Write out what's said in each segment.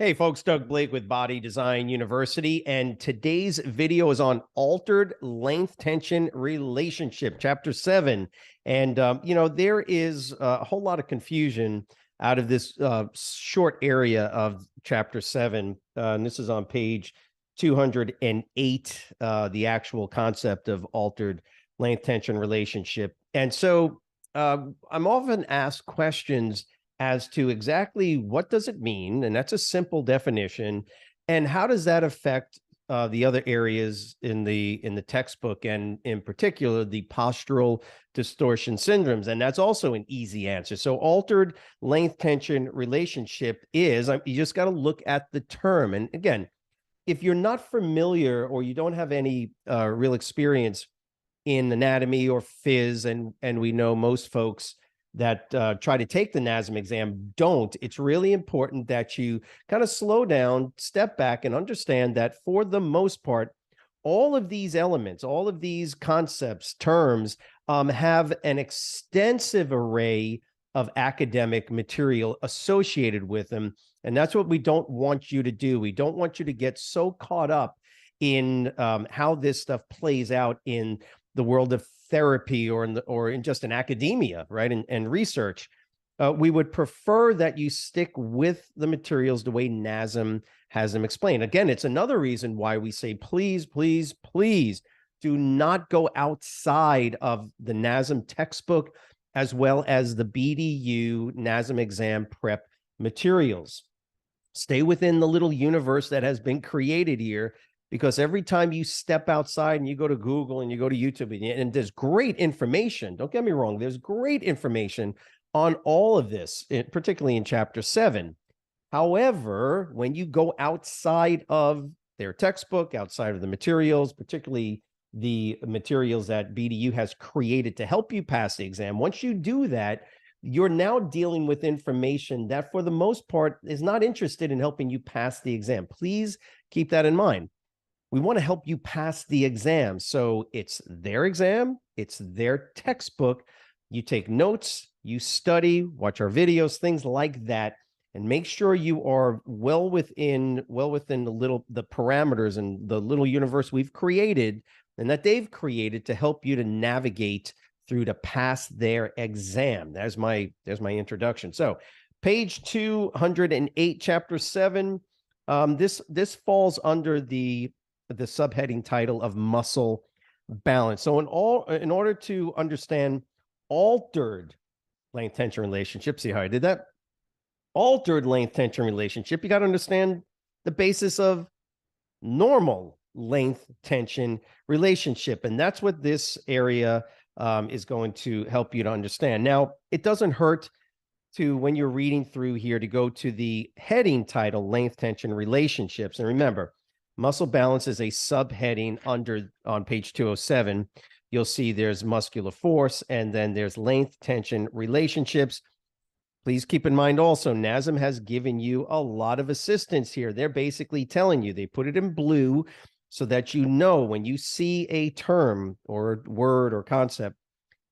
Hey folks, Doug Blake with Body Design University, and today's video is on altered length tension relationship, chapter 7. And there is a whole lot of confusion out of this short area of chapter 7. And this is on page 208, the actual concept of altered length tension relationship. And so I'm often asked questions as to exactly what does it mean, and that's a simple definition, and how does that affect the other areas in the textbook, and in particular the postural distortion syndromes. And that's also an easy answer. So altered length tension relationship is, you just got to look at the term. And again, if you're not familiar or you don't have any real experience in anatomy or phys, and we know most folks that try to take the NASM exam don't, it's really important that you kind of slow down, step back, and understand that for the most part, all of these elements, all of these concepts, terms, have an extensive array of academic material associated with them. And that's what we don't want you to do. We don't want you to get so caught up in how this stuff plays out in the world of therapy or in just in academia, right? And research. We would prefer that you stick with the materials the way NASM has them explained. Again, it's another reason why we say, please, please, please do not go outside of the NASM textbook as well as the BDU NASM exam prep materials. Stay within the little universe that has been created here, because every time you step outside and you go to Google and you go to YouTube, and there's great information, don't get me wrong, there's great information on all of this, particularly in chapter 7. However, when you go outside of their textbook, outside of the materials, particularly the materials that BDU has created to help you pass the exam, once you do that, you're now dealing with information that for the most part is not interested in helping you pass the exam. Please keep that in mind. We want to help you pass the exam. So it's their exam, it's their textbook. You take notes, you study, watch our videos, things like that, and make sure you are well within the parameters and the little universe we've created and that they've created to help you to navigate through to pass their exam. There's my introduction. So page 208, chapter 7. This falls under the subheading title of muscle balance. So in order to understand altered length tension relationship, see how I did that? Altered length tension relationship, you got to understand the basis of normal length tension relationship. And that's what this area is going to help you to understand. Now, it doesn't hurt to, when you're reading through here, to go to the heading title, length tension relationships. And remember, muscle balance is a subheading on page 207. You'll see there's muscular force, and then there's length tension relationships. Please keep in mind also, NASM has given you a lot of assistance here. They're basically telling you, they put it in blue so that you know when you see a term or word or concept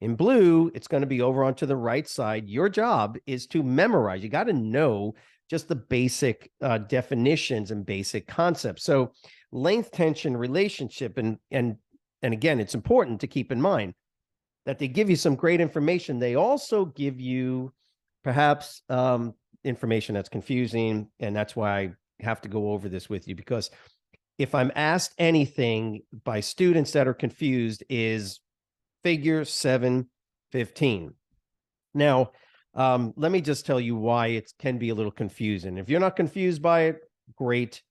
in blue, it's going to be over onto the right side. Your job is to memorize. You got to know just the basic definitions and basic concepts. So length tension relationship, and again, it's important to keep in mind that they give you some great information. They also give you perhaps information that's confusing, and that's why I have to go over this with you, because if I'm asked anything by students that are confused, is figure 715. Now, let me just tell you why it can be a little confusing. If you're not confused by it, great.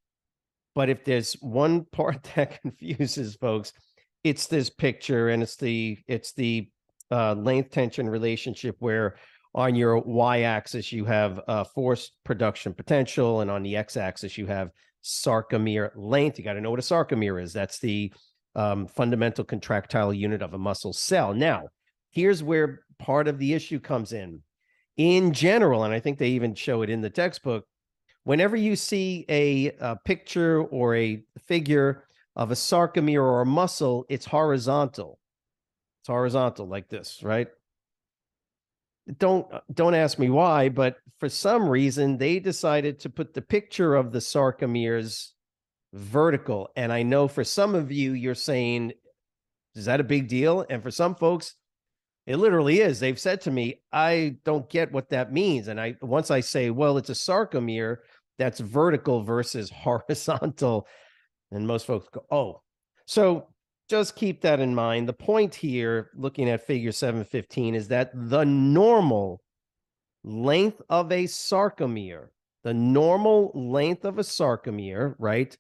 But if there's one part that confuses folks, it's this picture, and it's the length tension relationship, where on your y-axis you have force production potential, and on the x-axis you have sarcomere length. You got to know what a sarcomere is. That's the fundamental contractile unit of a muscle cell. Now, here's where part of the issue comes in. In general, and I think they even show it in the textbook, whenever you see a picture or a figure of a sarcomere or a muscle, it's horizontal. It's horizontal like this, right? don't ask me why, but for some reason they decided to put the picture of the sarcomeres vertical. And I know for some of you, you're saying, is that a big deal? And for some folks, it literally is. They've said to me, I don't get what that means. And once I say, well, it's a sarcomere that's vertical versus horizontal, and most folks go, oh. So just keep that in mind. The point here, looking at figure 715, is that the normal length of a sarcomere, right,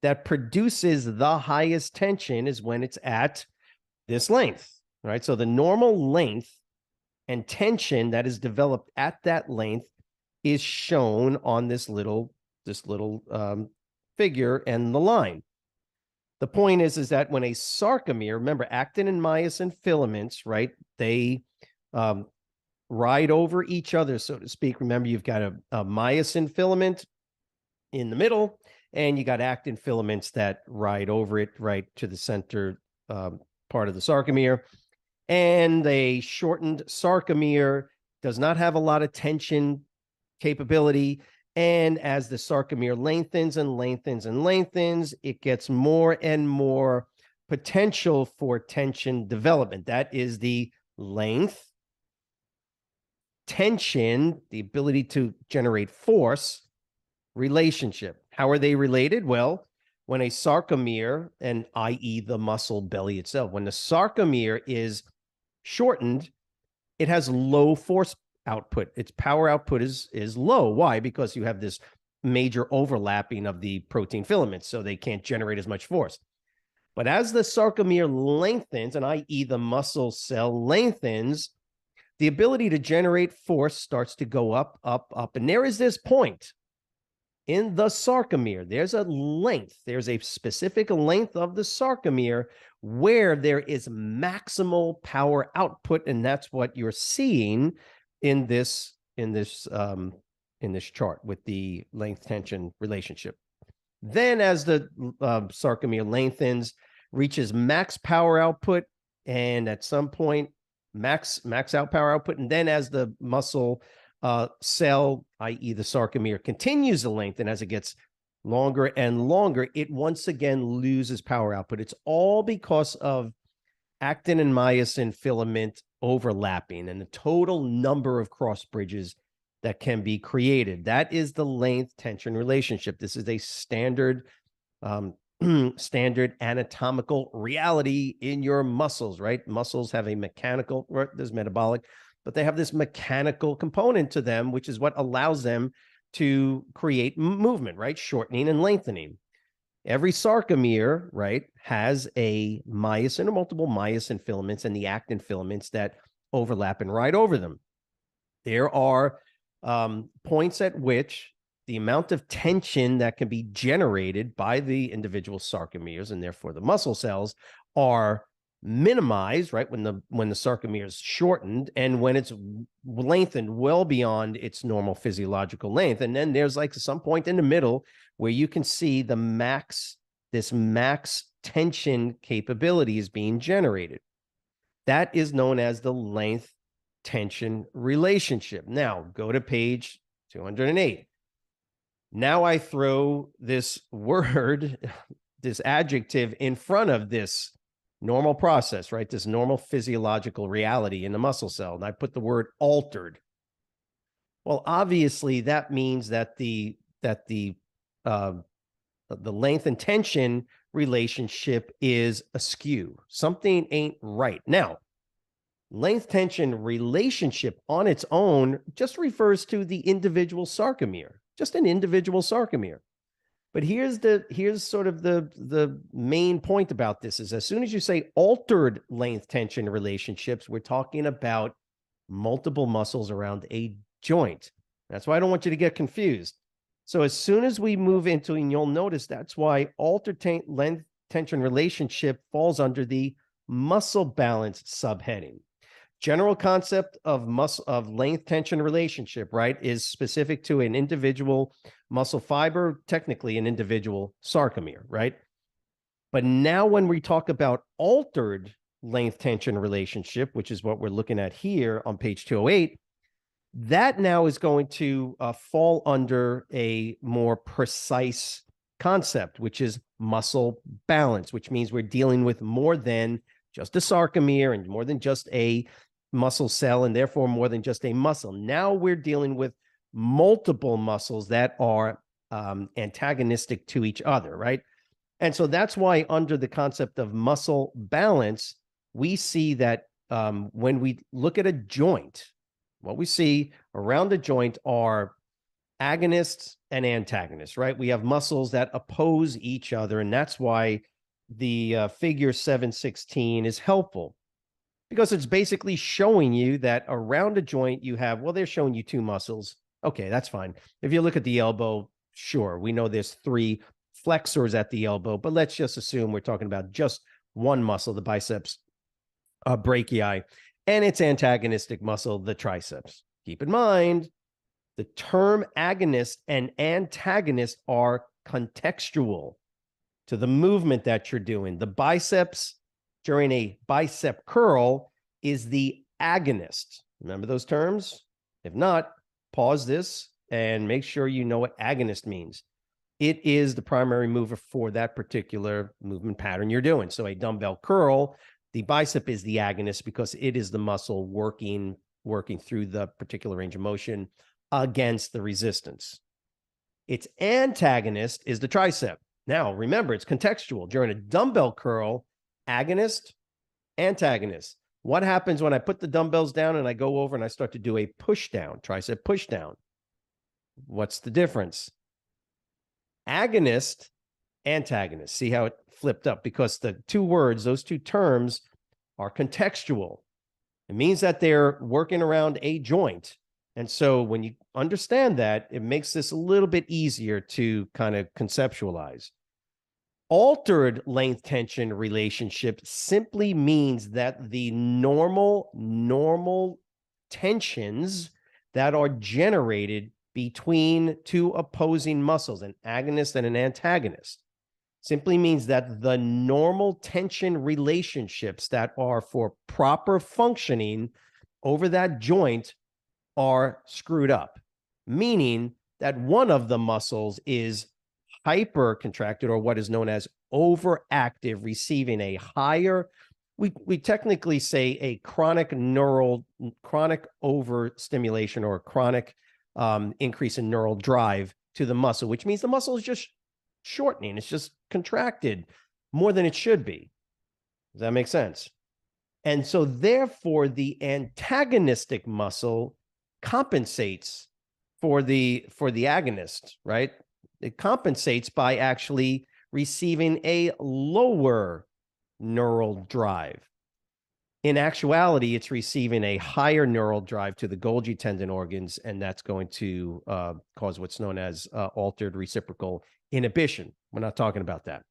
that produces the highest tension is when it's at this length, right? So the normal length and tension that is developed at that length is shown on this little figure and the line. The point is that when a sarcomere, remember, actin and myosin filaments, right, they ride over each other, so to speak. Remember, you've got a myosin filament in the middle, and you got actin filaments that ride over it right to the center part of the sarcomere. And a shortened sarcomere does not have a lot of tension capability. And as the sarcomere lengthens and lengthens and lengthens, it gets more and more potential for tension development. That is the length, tension, the ability to generate force relationship. How are they related? Well, when a sarcomere, and i.e. the muscle belly itself, when the sarcomere is shortened, it has low force output. Its power output is low. Why? Because you have this major overlapping of the protein filaments, so they can't generate as much force. But as the sarcomere lengthens, and i.e. the muscle cell lengthens, the ability to generate force starts to go up, up, up. And there is this point in the sarcomere. There's a length. There's a specific length of the sarcomere where there is maximal power output, and that's what you're seeing in this chart with the length tension relationship. Then, as the sarcomere lengthens, reaches max power output, and at some point max out power output, and then as the muscle cell, i.e. the sarcomere, continues to lengthen as it gets longer and longer, it once again loses power output. It's all because of actin and myosin filament overlapping and the total number of cross bridges that can be created. That is the length tension relationship. This is a standard standard anatomical reality in your muscles, right? Muscles have a mechanical, there's metabolic, but they have this mechanical component to them, which is what allows them to create movement, right? Shortening and lengthening. Every sarcomere, right, has a myosin or multiple myosin filaments and the actin filaments that overlap and ride over them. There are points at which the amount of tension that can be generated by the individual sarcomeres and therefore the muscle cells are minimized, right, when the sarcomere is shortened and when it's lengthened well beyond its normal physiological length. And then there's like some point in the middle where you can see the max tension capability is being generated. That is known as the length tension relationship. Now go to page 208. Now I throw this word, this adjective in front of this normal process, right? This normal physiological reality in the muscle cell. And I put the word altered. Well, obviously that means that the length and tension relationship is askew. Something ain't right. Now, length tension relationship on its own just refers to the individual sarcomere, just an individual sarcomere. But here's sort of the main point about this is as soon as you say altered length tension relationships, we're talking about multiple muscles around a joint. That's why I don't want you to get confused. So as soon as we move into, and you'll notice that's why altered length tension relationship falls under the muscle balance subheading. General concept of length tension relationship, right, is specific to an individual muscle fiber, technically an individual sarcomere, right? But now when we talk about altered length tension relationship, which is what we're looking at here on page 208, that now is going to fall under a more precise concept, which is muscle balance, which means we're dealing with more than just a sarcomere and more than just a muscle cell, and therefore more than just a muscle. Now we're dealing with multiple muscles that are antagonistic to each other, right? And so that's why under the concept of muscle balance, we see that when we look at a joint, what we see around the joint are agonists and antagonists, right? We have muscles that oppose each other, and that's why the figure 716 is helpful, because it's basically showing you that around a joint you have, well, they're showing you two muscles. Okay, that's fine. If you look at the elbow, sure, we know there's three flexors at the elbow, but let's just assume we're talking about just one muscle, the biceps brachii, and its antagonistic muscle, the triceps. Keep in mind, the term agonist and antagonist are contextual to the movement that you're doing. The biceps during a bicep curl is the agonist. Remember those terms? If not, pause this and make sure you know what agonist means. It is the primary mover for that particular movement pattern you're doing. So a dumbbell curl, the bicep is the agonist because it is the muscle working through the particular range of motion against the resistance. Its antagonist is the tricep. Now, remember, it's contextual. During a dumbbell curl, agonist, antagonist. What happens when I put the dumbbells down and I go over and I start to do a push down, tricep push down? What's the difference? Agonist, antagonist. See how it flipped up? Because the two words, those two terms are contextual. It means that they're working around a joint. And so when you understand that, it makes this a little bit easier to kind of conceptualize. Altered length tension relationship simply means that the normal tensions that are generated between two opposing muscles, an agonist and an antagonist, simply means that the normal tension relationships that are for proper functioning over that joint are screwed up, meaning that one of the muscles is hyper contracted, or what is known as overactive, receiving a higher, we technically say a chronic overstimulation or chronic increase in neural drive to the muscle, which means the muscle is just shortening. It's just contracted more than it should be. Does that make sense? And so therefore the antagonistic muscle compensates for the agonist, right? It compensates by actually receiving a lower neural drive. In actuality, it's receiving a higher neural drive to the Golgi tendon organs, and that's going to cause what's known as altered reciprocal inhibition. We're not talking about that.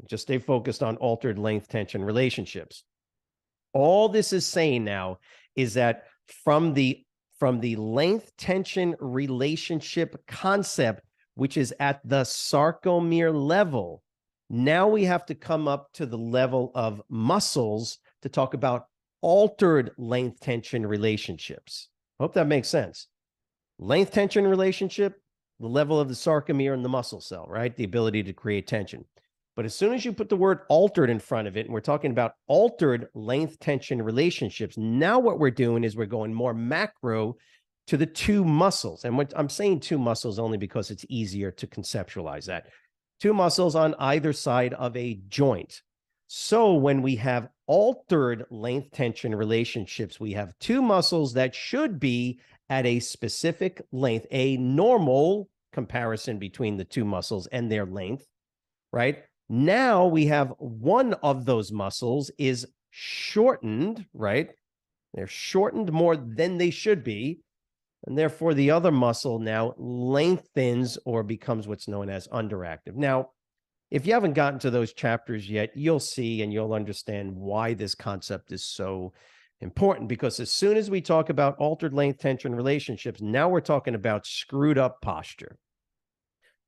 Just stay focused on altered length tension relationships. All this is saying now is that from the length tension relationship concept, which is at the sarcomere level, now we have to come up to the level of muscles to talk about altered length tension relationships. Hope that makes sense. Length tension relationship, the level of the sarcomere and the muscle cell, right? The ability to create tension. But as soon as you put the word altered in front of it, and we're talking about altered length tension relationships, now what we're doing is we're going more macro to the two muscles. And what I'm saying two muscles only because it's easier to conceptualize that. Two muscles on either side of a joint. So when we have altered length tension relationships, we have two muscles that should be at a specific length, a normal comparison between the two muscles and their length, right? Now we have one of those muscles is shortened, right? They're shortened more than they should be. And therefore, the other muscle now lengthens or becomes what's known as underactive. Now, if you haven't gotten to those chapters yet, you'll see and you'll understand why this concept is so important. Because as soon as we talk about altered length tension relationships, now we're talking about screwed up posture.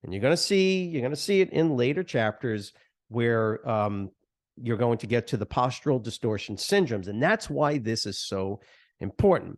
And you're going to see it in later chapters where you're going to get to the postural distortion syndromes. And that's why this is so important.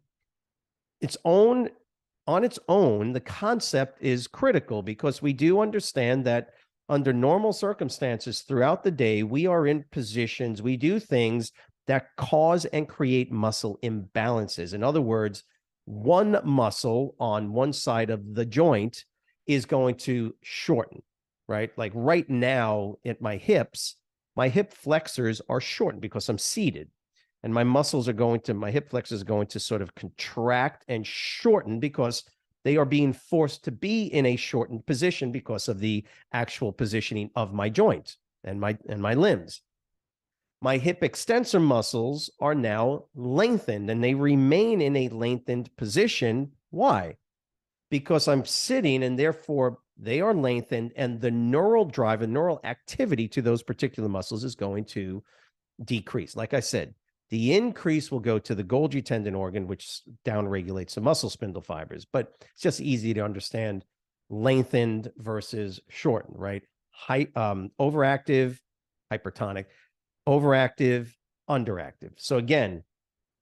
On its own, the concept is critical because we do understand that under normal circumstances throughout the day, we are in positions, we do things that cause and create muscle imbalances. In other words, one muscle on one side of the joint is going to shorten, right? Like right now at my hips, my hip flexors are shortened because I'm seated. And my hip flexors are going to sort of contract and shorten because they are being forced to be in a shortened position because of the actual positioning of my joint and my limbs. My hip extensor muscles are now lengthened and they remain in a lengthened position. Why? Because I'm sitting and therefore they are lengthened, and the neural drive and neural activity to those particular muscles is going to decrease. Like I said, the increase will go to the Golgi tendon organ, which downregulates the muscle spindle fibers. But it's just easy to understand lengthened versus shortened, right? Overactive, hypertonic, overactive, underactive. So again,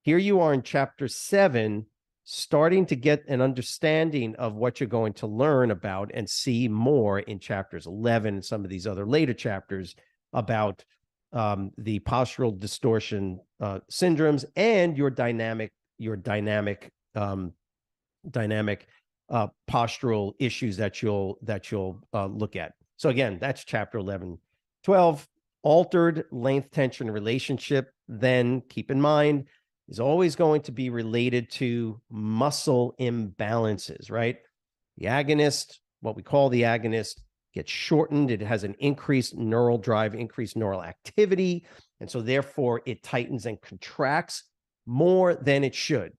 here you are in chapter 7, starting to get an understanding of what you're going to learn about and see more in chapters 11 and some of these other later chapters about the postural distortion syndromes and your dynamic postural issues that you'll look at. So again, that's chapter 11. 12, altered length tension relationship, then keep in mind, is always going to be related to muscle imbalances, right? The agonist, what we call the agonist, gets shortened. It has an increased neural drive, increased neural activity. And so therefore it tightens and contracts more than it should.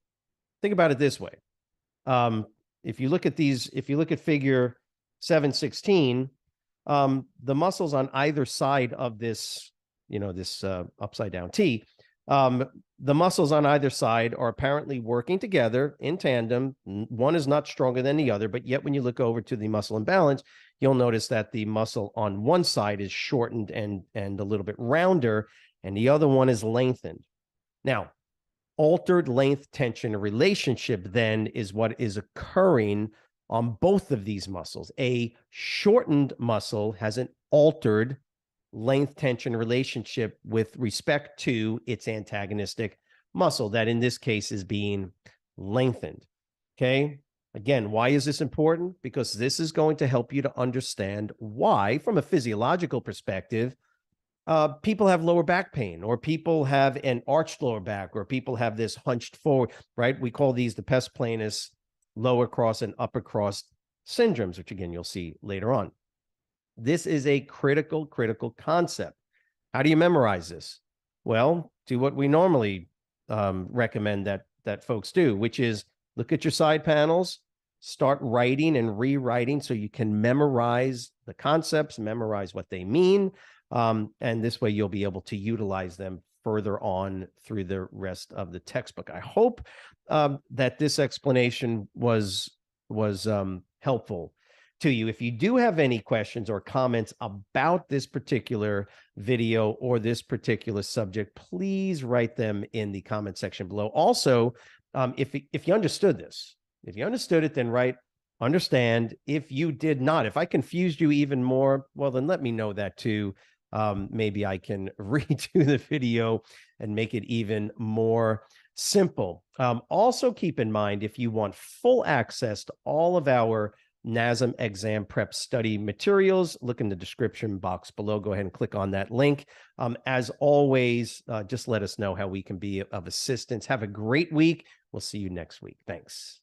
Think about it this way. If you look at figure 716, the muscles on either side of this, this upside down T, the muscles on either side are apparently working together in tandem. One is not stronger than the other, but yet when you look over to the muscle imbalance, you'll notice that the muscle on one side is shortened and a little bit rounder, and the other one is lengthened. Now, altered length tension relationship then is what is occurring on both of these muscles. A shortened muscle has an altered length tension relationship with respect to its antagonistic muscle that in this case is being lengthened. Okay. Again, why is this important? Because this is going to help you to understand why, from a physiological perspective, people have lower back pain, or people have an arched lower back, or people have this hunched forward, right? We call these the pes planus lower cross and upper cross syndromes, which again, you'll see later on. This is a critical concept. How do you memorize this? Well, do what we normally recommend that folks do, which is look at your side panels, start writing and rewriting so you can memorize the concepts, memorize what they mean, and this way you'll be able to utilize them further on through the rest of the textbook. I hope that this explanation was helpful to you. If you do have any questions or comments about this particular video or this particular subject, please write them in the comment section below. Also, if you understood this, if you understood it, then write understand. If you did not, if I confused you even more, well, then let me know that too. Maybe I can redo the video and make it even more simple. Also keep in mind, if you want full access to all of our NASM exam prep study materials, look in the description box below. Go ahead and click on that link. As always, just let us know how we can be of assistance. Have a great week. We'll see you next week. Thanks.